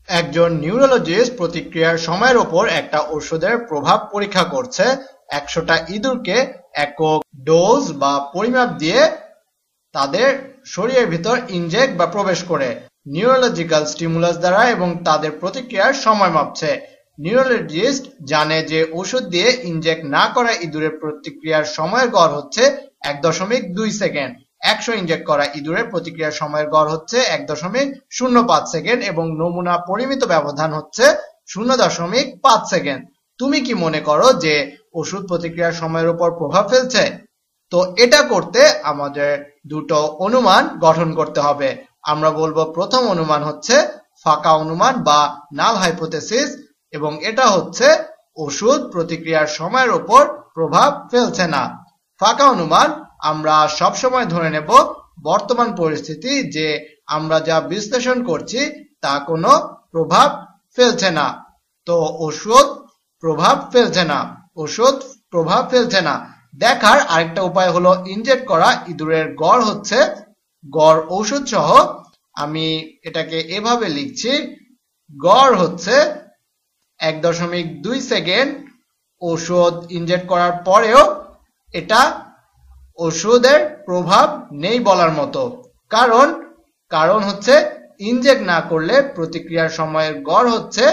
একজন নিউরোলজিস্ট প্রতিক্রিয়ার সময়ের উপর একটা ওষুধের প্রভাব পরীক্ষা করছে 100টা ইঁদুরকে একক ডোজ বা পরিমাপ দিয়ে তাদের শরীরের ভিতর ইনজেক্ট বা প্রবেশ করে নিউরোলজিক্যাল স্টিমুলাস দ্বারা এবং তাদের প্রতিক্রিয়ার সময় মাপছে। নিউরোলজিস্ট জানে যে ওষুধ দিয়ে ইনজেক্ট না করা ইঁদুরের প্রতিক্রিয়ার সময়ের গড় হচ্ছে 1.2 সেকেন্ড। 100 ইনজেক্ট করা ইঁদুরের প্রতিক্রিয়ার সময়ের গড় হচ্ছে 1.05 সেকেন্ড এবং নমুনা পরিমিত ব্যবধান হচ্ছে 0.5 সেকেন্ড। তুমি কি মনে করো যে ওষুধ প্রতিক্রিয়ার সময়ের উপর প্রভাব ফেলছে? তো এটা করতে আমাদের দুটো অনুমান গঠন করতে হবে। আমরা বলবো প্রথম অনুমান হচ্ছে ফাঁকা অনুমান বা নাল হাইপোথেসিস, এবং এটা হচ্ছে ওষুধ প্রতিক্রিয়ার সময়ের উপর প্রভাব ফেলছে না। ফাঁকা অনুমান আমরা সবসময় ধরে নেব বর্তমান পরিস্থিতি যে আমরা যা বিশ্লেষণ করছি তা কোনো প্রভাব ফেলছে না। তো ওষুধ প্রভাব ফেলছে না, ওষুধ প্রভাব ফেলছে না দেখার আরেকটা উপায় হলো ইনজেক্ট করা ইঁদুরের গড় হচ্ছে, গড় ঔষধ সহ আমি এটাকে এভাবে লিখছি, গড় হচ্ছে 1.2 সেকেন্ড। ওষুধ ইনজেক্ট করার পরেও এটা ওষুধের প্রভাব নেই বলার মতো, কারণ হচ্ছে ইনজেক্ট না করলে প্রতিক্রিয়ার সময়ের গড় হচ্ছে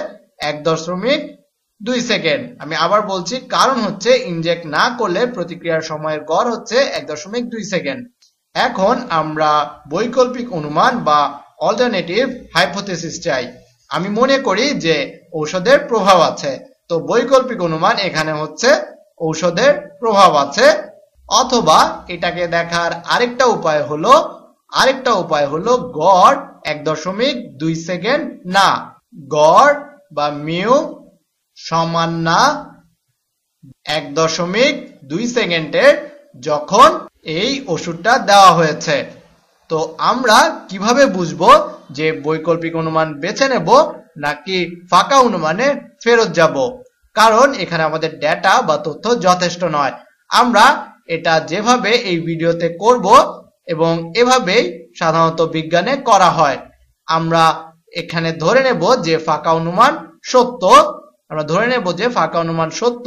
1.2 সেকেন্ড। আমি আবার বলছি, কারণ হচ্ছে ইনজেক্ট না করলে প্রতিক্রিয়ার সময়ের গড় হচ্ছে 1.2 সেকেন্ড। এখন আমরা বৈকল্পিক অনুমান বা অল্টারনেটিভ হাইপোথেসিস চাই। আমি মনে করি যে ঔষধের প্রভাব আছে, তো বৈকল্পিক অনুমান এখানে হচ্ছে ঔষধের প্রভাব আছে। অথবা এটাকে দেখার আরেকটা উপায় হলো গড় 1.2 সেকেন্ড না, গড় বা মিউ সমান না 1.2 সেকেন্ডের যখন এই ওষুধটা দেওয়া হয়েছে। তো আমরা কিভাবে বুঝবো যে বৈকল্পিক অনুমান বেছে নেব নাকি ফাঁকা অনুমানে ফেরত যাব? কারণ এখানে আমাদের ডেটা বা তথ্য যথেষ্ট নয়। আমরা এটা যেভাবে এই ভিডিওতে করব এবং এভাবেই সাধারণত বিজ্ঞানে করা হয়। আমরা এখানে ধরে নেব যে ফাঁকা অনুমান সত্য। আমরা ধরে নেব যে ফাঁকা অনুমান সত্য।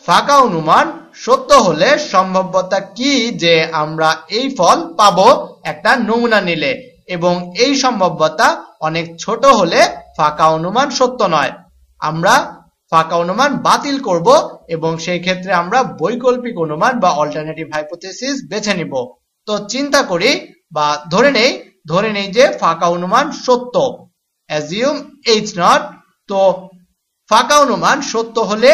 ফাঁকা অনুমান সত্য হলে সম্ভাব্যতা কি যে আমরা এই ফল পাবো একটা নমুনা নিলে, এবং এই সম্ভাব্যতা অনেক ছোট হলে ফাঁকা অনুমান সত্য নয়। আমরা ফাঁকা অনুমান বাতিল করব এবং সেই ক্ষেত্রে আমরা বৈকল্পিক অনুমান বা অল্টারনেটিভ হাইপোথেসিস বেছে নিব। তো চিন্তা করি বা ধরে নেই যে ফাঁকা অনুমান সত্য, অ্যাজিউম H0। তো ফাঁকা অনুমান সত্য হলে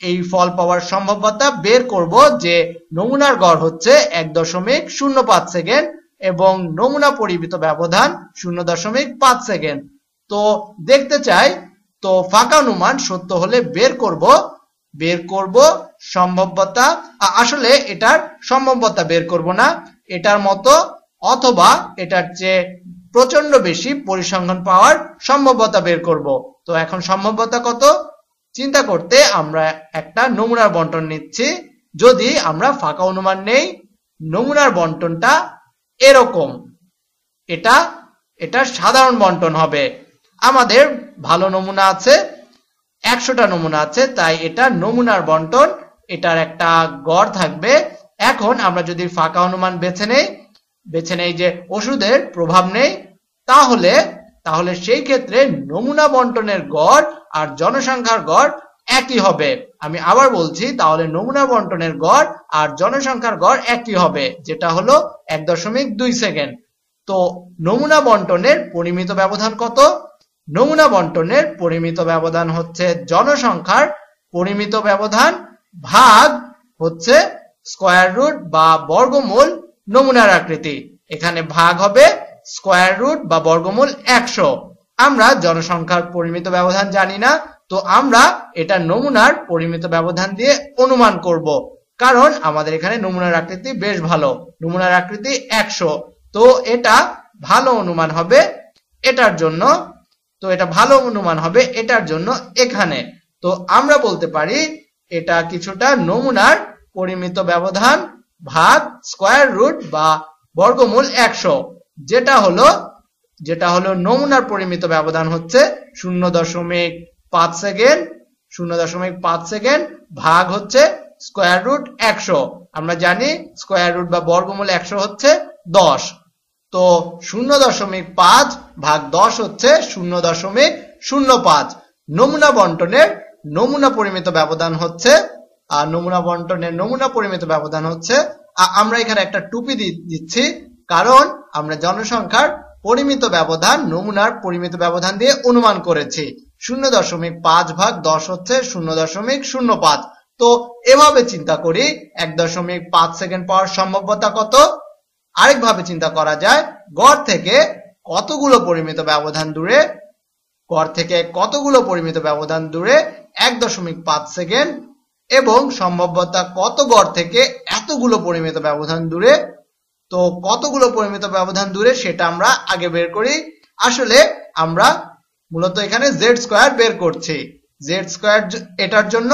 এই ফল পাওয়ার সম্ভাব্যতা বের করব যে নমুনার গড় হচ্ছে 1.05 সেকেন্ড এবং নমুনা পরিমিত ব্যবধান 0.5 সেকেন্ড। তো দেখতে চাই, তো ফাঁকা অনুমান সত্য হলে বের করব সম্ভাব্যতা, আসলে এটার সম্ভাব্যতা বের করব না, এটার মতো অথবা এটার চেয়ে প্রচন্ড বেশি পরিসংখ্যান পাওয়ার সম্ভাব্যতা বের করব। তো এখন সম্ভাব্যতা কত? চিন্তা করতে আমরা একটা নমুনার বন্টন নিচ্ছি। যদি আমরা ফাঁকা অনুমান নেই, নমুনার বন্টনটা এরকম, এটা সাধারণ বন্টন হবে। আমাদের ভালো নমুনা আছে, 100টা নমুনা আছে, তাই এটা নমুনার বন্টন, এটার একটা গড় থাকবে। এখন আমরা যদি ফাঁকা অনুমান বেছে নেই যে ওষুধের প্রভাব নেই, তাহলে সেই ক্ষেত্রে নমুনা বন্টনের গড় আর জনসংখ্যার গড় একই হবে। আমি আবার বলছি, তাহলে নমুনা বন্টনের গড় আর জনসংখ্যার গড় একই হবে, যেটা হলো 1.2 সেকেন্ড। তো নমুনা বন্টনের পরিমিত ব্যবধান কত? নমুনা বন্টনের পরিমিত ব্যবধান হচ্ছে জনসংখ্যার পরিমিত ব্যবধান ভাগ হচ্ছে স্কয়ার রুট বা বর্গমূল নমুনার আকৃতি। এখানে ভাগ হবে স্কয়ার রুট বা বর্গমূল 100। আমরা জনসংখ্যার পরিমিত ব্যবধান জানি না, তো আমরা এটা নমুনার পরিমিত ব্যবধান দিয়ে অনুমান করব, কারণ আমাদের এখানে নমুনার আকৃতি বেশ ভালো, নমুনার আকৃতি 100। তো এটা ভালো অনুমান হবে এটার জন্য, এখানে। তো আমরা বলতে পারি এটা কিছুটা নমুনার পরিমিত ব্যবধান ভাগ স্কয়ার রুট বা বর্গমূল 100, যেটা হলো যেটা হলো নমুনার পরিমিত ব্যবধান হচ্ছে 0.5 সেকেন্ড, 0.5 সেকেন্ড ভাগ হচ্ছে স্কয়ার রুট 100। আমরা জানি স্কয়ার রুট বা বর্গমূল 100 হচ্ছে 10। তো 0.5 ভাগ 10 হচ্ছে 0.05। নমুনা বন্টনের নমুনা পরিমিত ব্যবধান হচ্ছে আমরা এখানে একটা টুপি দিচ্ছি, কারণ আমরা জনসংখ্যার পরিমিত ব্যবধান নমুনার পরিমিত ব্যবধান দিয়ে অনুমান করেছি। 0.5 ভাগ 10 হচ্ছে 0.05। তো এভাবে চিন্তা করি 1.5 সেকেন্ড পাওয়ার সম্ভাব্যতা কত। আরেকভাবে চিন্তা করা যায়, গড় থেকে কতগুলো পরিমিত ব্যবধান দূরে 1.5 সেকেন্ড, এবং সম্ভাব্যতা কত গড় থেকে এতগুলো পরিমিত ব্যবধান দূরে। তো কতগুলো পরিমিত ব্যবধান দূরে সেটা আমরা আগে বের করি। আসলে আমরা মূলত এখানে জেড স্কয়ার বের করছি। জেড স্কয়ার এটার জন্য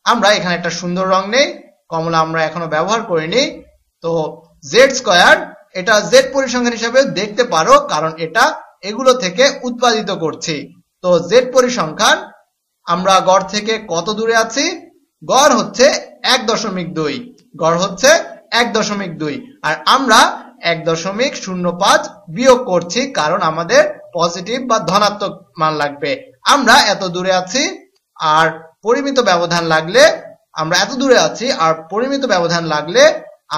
আমরা এখানে একটা সুন্দর রং নেই, কমলা আমরা এখনো ব্যবহার করিনি। তো জেড স্কয়ার এটা জেড পরিসংখ্যান হিসাবে দেখতে পারো, কারণ এটা এগুলো থেকে উৎপাদিত করছি। তো জেড পরিসংখ্যান আমরা গড় থেকে কত দূরে আছি, গড় হচ্ছে 1.2, আর আমরা 1.05 বিয়োগ করছি, কারণ আমাদের পজিটিভ বা ধনাত্মক মান লাগবে। আমরা এত দূরে আছি আর পরিমিত ব্যবধান লাগলে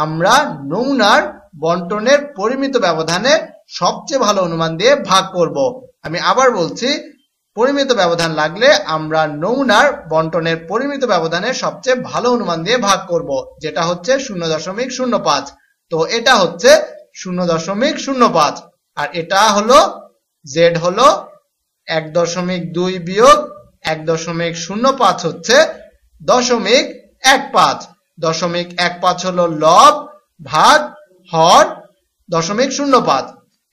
আমরা নমুনার বন্টনের পরিমিত ব্যবধানে সবচেয়ে ভালো অনুমান দিয়ে ভাগ করব। আমি আবার বলছি, পরিমিত ব্যবধান লাগলে আমরা নমুনার বন্টনের পরিমিত ব্যবধানে সবচেয়ে ভালো অনুমান দিয়ে ভাগ করব, যেটা হচ্ছে 0.05। তো এটা হচ্ছে 0.05, আর এটা হলো জেড হলো 1.2 বিয়োগ 1.05 হচ্ছে 0.15। 0.15 হলো লব ভাগ হর 0.05।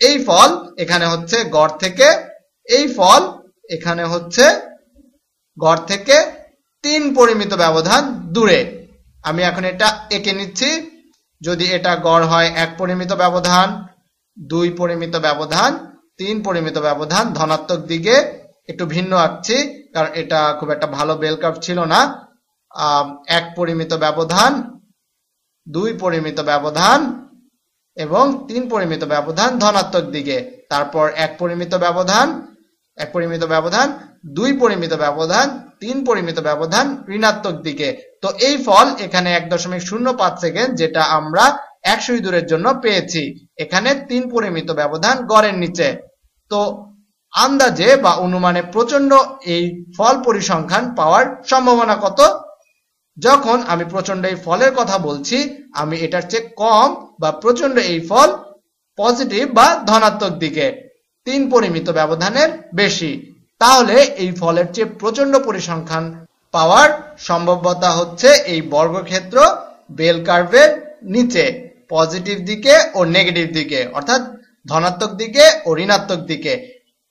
এই ফল এখানে হচ্ছে গড় থেকে, এই ফল এখানে হচ্ছে গড় থেকে 3 পরিমিত ব্যবধান দূরে। আমি এখন এটা এঁকে নিচ্ছি। যদি এটা গড় হয় 1 পরিমিত ব্যবধান, 2 পরিমিত ব্যবধান, 3 পরিমিত ব্যবধান, ধনাত্মক দিকে একটু ভিন্ন আঁকছি কারণ এটা খুব একটা ভালো বেল কার্ভ ছিল না। 1 পরিমিত ব্যবধান, 2 পরিমিত ব্যবধান এবং 3 পরিমিত ব্যবধান ধনাত্মক দিকে, তারপর 1 পরিমিত ব্যবধান, 2 পরিমিত ব্যবধান, 3 পরিমিত ব্যবধান ঋণাত্মক দিকে। তো এই ফল এখানে 1.05 সেকেন্ড, যেটা আমরা 100 দূরের জন্য পেয়েছি। এখানে 3 পরিমিত ব্যবধান গড়ের নিচে। তো আন্দাজে বা অনুমানে প্রচন্ড এই ফল পরিসংখ্যান পাওয়ার সম্ভাবনা কত? যখন আমি প্রচন্ড এই ফলের কথা বলছি, আমি এটার চেয়ে কম বা প্রচন্ড এই ফল পজিটিভ বা ধনাত্মক দিকে, 3 পরিমিত ব্যবধানের বেশি, তাহলে এই ফলের চেয়ে প্রচন্ড পরিসংখ্যান পাওয়ার সম্ভাব্যতা হচ্ছে এই বর্গক্ষেত্র বেল কার্ভের নিচে, পজিটিভ দিকে ও নেগেটিভ দিকে, অর্থাৎ ধনাত্মক দিকে ও ঋণাত্মক দিকে।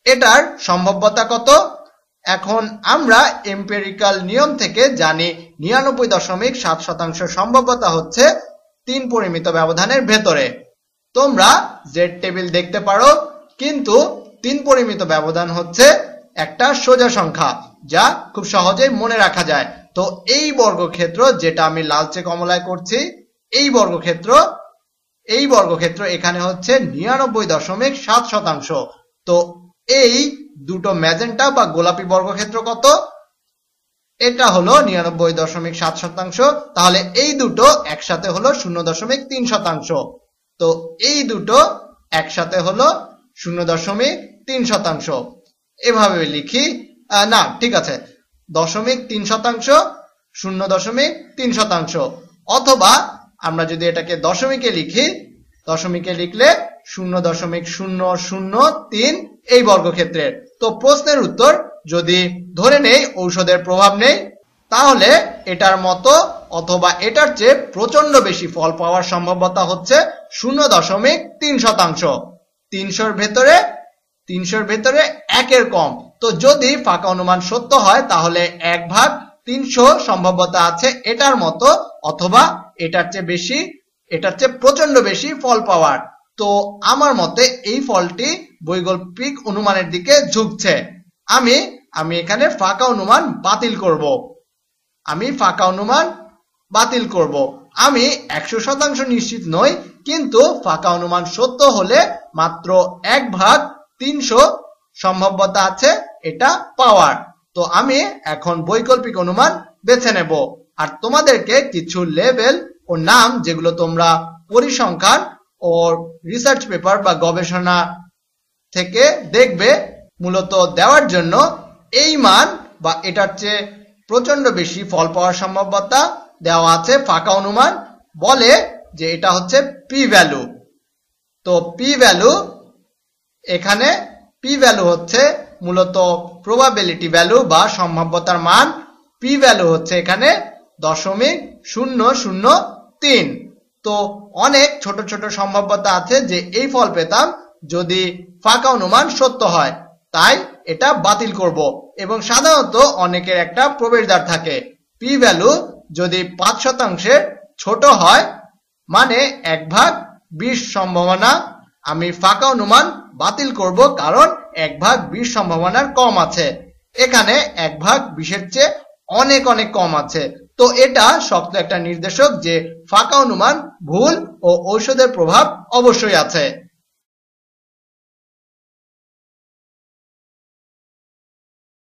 এটার সম্ভাব্যতা কত? এখন আমরা এম্পিরিক্যাল নিয়ম থেকে জানি 99.7% সম্ভাব্যতা হচ্ছে 3 পরিমিত ব্যবধানের ভেতরে। তোমরা জেড টেবিল দেখতে পারো, কিন্তু 3 পরিমিত ব্যবধান হচ্ছে একটা সোজা সংখ্যা যা খুব সহজেই মনে রাখা যায়। তো এই বর্গক্ষেত্র যেটা আমি লালচে কমলায় করছি, এই বর্গক্ষেত্র এখানে হচ্ছে 99.7%। তো এই দুটো ম্যাজেন্টা বা গোলাপি বর্গক্ষেত্র কত? এটা হলো 99.7%। তাহলে এই দুটো একসাথে হলো 0.3%। তো এই দুটো একসাথে হলো 0.3%। এভাবে লিখি, না ঠিক আছে, 0.3%, 0.3%, অথবা আমরা যদি এটাকে দশমিকে লিখি, দশমিকে লিখলে 0.003 এই বর্গক্ষেত্রের। তো প্রশ্নের উত্তর যদি ধরে নেই ঔষধের প্রভাব নেই, তাহলে এটার মতো অথবা এটার চেয়ে প্রচন্ড বেশি ফল পাওয়ার সম্ভাব্যতা হচ্ছে 0.3%। 300-র ভেতরে 1-এর কম। তো যদি ফাঁকা অনুমান সত্য হয়, তাহলে 1/300 সম্ভাব্যতা আছে এটার মতো অথবা এটার চেয়ে প্রচন্ড বেশি ফল পাওয়ার। তো আমার মতে এই ফলটি বৈকল্পিক অনুমানের দিকে ঝুঁকছে। আমি এখানে ফাঁকা অনুমান বাতিল করব। আমি 100% নিশ্চিত নই, কিন্তু ফাঁকা অনুমান সত্য হলে মাত্র 1/300 সম্ভাব্যতা আছে এটা পাওয়ার। তো আমি এখন বৈকল্পিক অনুমান বেছে নেব। আর তোমাদেরকে কিছু লেভেল ও নাম যেগুলো তোমরা পরিসংখ্যান ও রিসার্চ পেপার বা গবেষণা থেকে দেখবে মূলত দেওয়ার জন্য এই মান বা এটার চেয়ে প্রচন্ড বেশি ফল পাওয়ার সম্ভাব্যতা দেওয়া আছে। ফাঁকা অনুমান বলে যে এটা হচ্ছে পি ভ্যালু। তো পি ভ্যালু এখানে পি ভ্যালু হচ্ছে মূলত প্রবাবিলিটি ভ্যালু বা সম্ভাব্যতার মান। পি ভ্যালু হচ্ছে এখানে 0.003। তো অনেক ছোট ছোট সম্ভাব্যতা আছে যে এই ফল পেতাম যদি ফাঁকা অনুমান সত্য হয়, তাই এটা বাতিল করব। এবং সাধারণত অনেকের একটা প্রবেশদ্বার থাকে। পি ভ্যালু যদি 5% ছোট হয় মানে 1/20 সম্ভাবনা, আমি ফাঁকা অনুমান বাতিল করব, কারণ 1/20 সম্ভাবনার কম আছে। এখানে 1/20 চেয়ে অনেক অনেক কম আছে। তো এটা শক্ত একটা নির্দেশক যে ফাঁকা অনুমান ভুল ও ঔষধের প্রভাব অবশ্যই আছে।